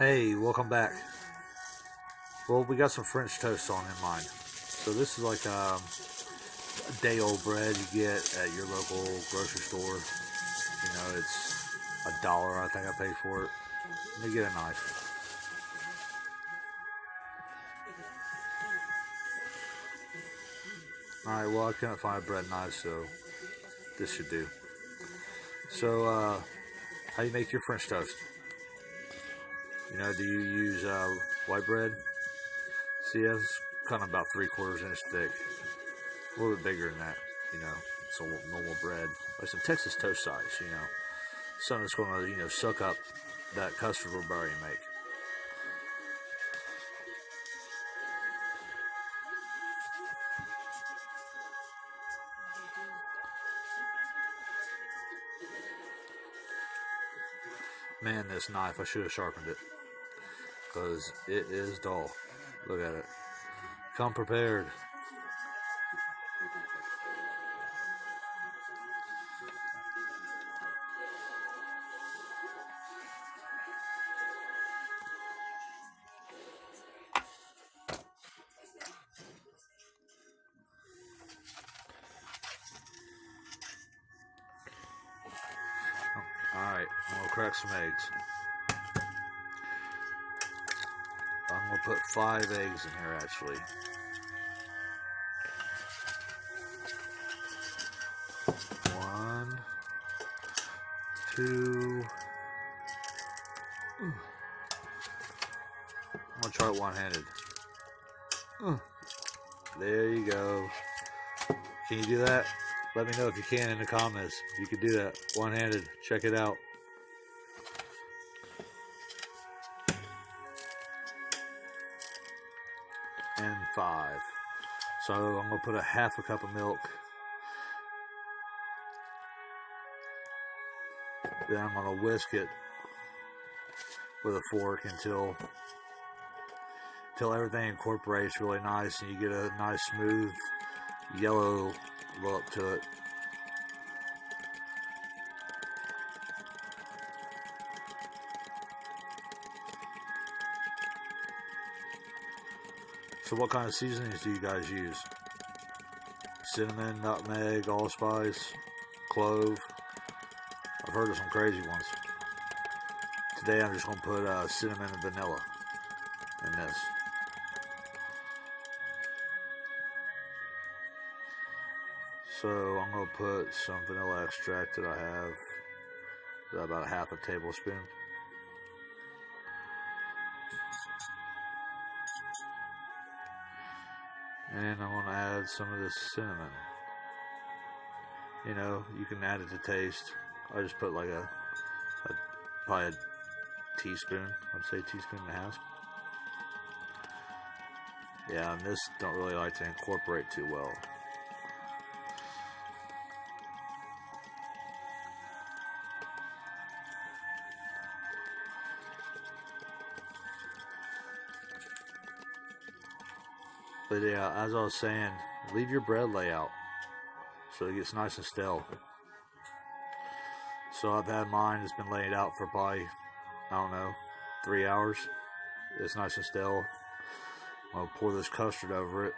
Hey, welcome back. Well, we got some French toast on in mind. So this is like a day old bread you get at your local grocery store. It's $1. I think I paid for it. Let me get a knife. All right. Well, I couldn't find a bread knife, so this should do. So, how you make your French toast? Do you use white bread? See, that's kind of about 3/4 inch thick. A little bit bigger than that. It's a normal bread. Like some Texas toast size. Something that's going to, suck up that custard we're about to make. Man, this knife, I should have sharpened it. Because it is dull. Look at it. Come prepared. Alright, I'm going to crack some eggs. I'm going to put 5 eggs in here actually. 1, 2. I'm going to try it one-handed. There you go. Can you do that? Let me know if you can in the comments. If you can do that one-handed. Check it out. And 5. So I'm going to put a half a cup of milk. Then I'm going to whisk it with a fork until everything incorporates really nice and you get a nice smooth yellow look to it. So what kind of seasonings do you guys use? Cinnamon, nutmeg, allspice, clove. I've heard of some crazy ones. Today I'm just going to put cinnamon and vanilla in this. So I'm going to put some vanilla extract that I have, about a half a tablespoon. And I'm going to add some of this cinnamon. You can add it to taste. I just put like probably a teaspoon. I'd say a teaspoon and a half. Yeah, and this don't really like to incorporate too well. But yeah, as I was saying, leave your bread layout so it gets nice and stale. So I've had mine, it's been laid out for probably, 3 hours. It's nice and stale. I'm going to pour this custard over it.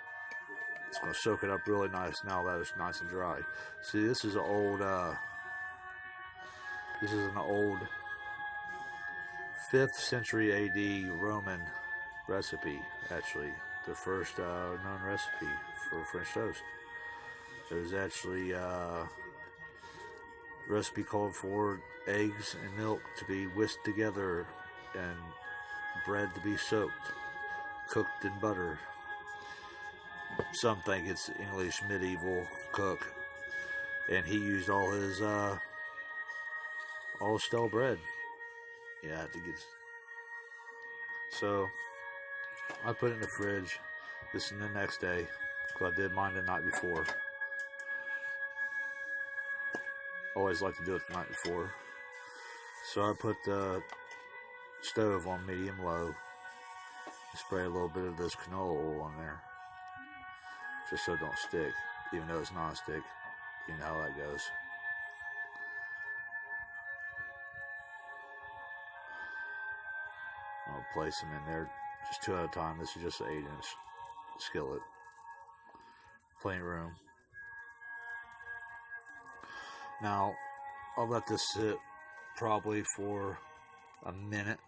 It's going to soak it up really nice now that it's nice and dry. See, this is an old 5th century AD Roman recipe, actually. The first known recipe for French toast. It was actually a recipe called for eggs and milk to be whisked together and bread to be soaked, cooked in butter. Some think it's English medieval cook, and he used all his stale bread. Yeah, to get. So I put it in the fridge. This is the next day, because I did mine the night before. Always like to do it the night before. So I put the stove on medium low. Spray a little bit of this canola oil on there, just so it don't stick, even though it's non-stick. You know how that goes. I'll place them in there just 2 at a time. This is just an 8-inch skillet. Plenty of room. Now, I'll let this sit probably for a minute.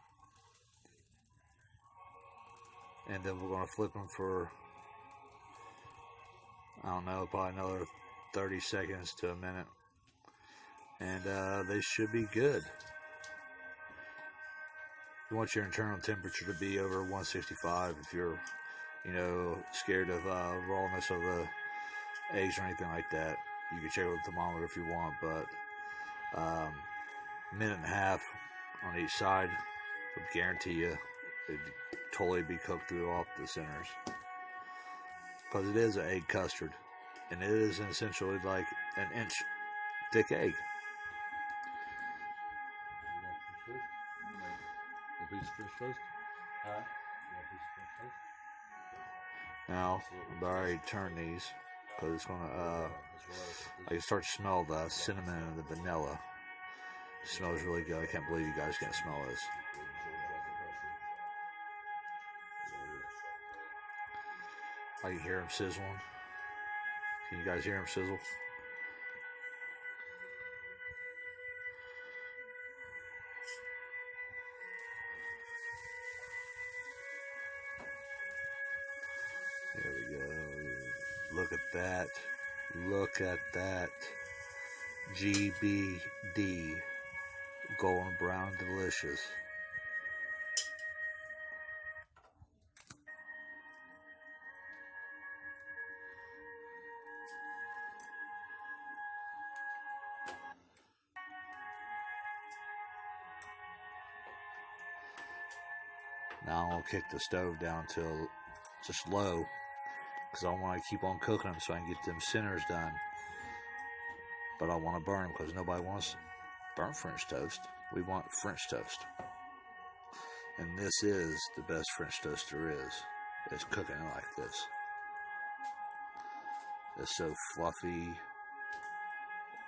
And then we're going to flip them for, I don't know, probably another 30 seconds to a minute. And they should be good. You want your internal temperature to be over 165 if you're, scared of rawness of the eggs or anything like that. You can check with the thermometer if you want, but a minute and a half on each side would guarantee you it'd totally be cooked through all the centers. Because it is an egg custard, and it is essentially like an inch thick egg. Now, I've already turned these because it's gonna. I can start to smell the cinnamon and the vanilla. It smells really good. I can't believe you guys can't smell this. I can hear them sizzling. Can you guys hear them sizzle? There we go. Look at that. Look at that. GBD. Golden brown delicious. Now I'll kick the stove down till just low, because I want to keep on cooking them so I can get them centers done. But I want to burn them because nobody wants burnt French toast. We want French toast. And this is the best French toast there is. It's cooking it like this. It's so fluffy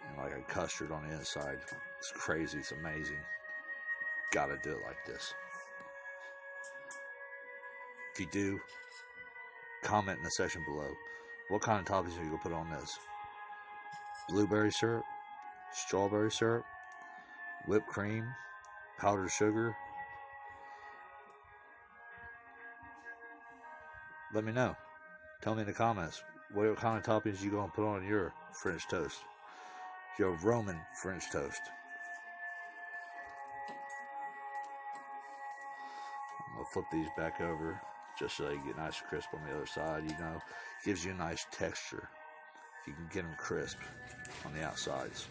and like a custard on the inside. It's crazy. It's amazing. Gotta do it like this. If you do, comment in the section below. What kind of toppings are you going to put on this? Blueberry syrup, strawberry syrup, whipped cream, powdered sugar. Let me know. Tell me in the comments what kind of toppings you going to put on your French toast. Your Roman French toast. I'm going to flip these back over just so they get nice and crisp on the other side. Gives you a nice texture. You can get them crisp on the outsides.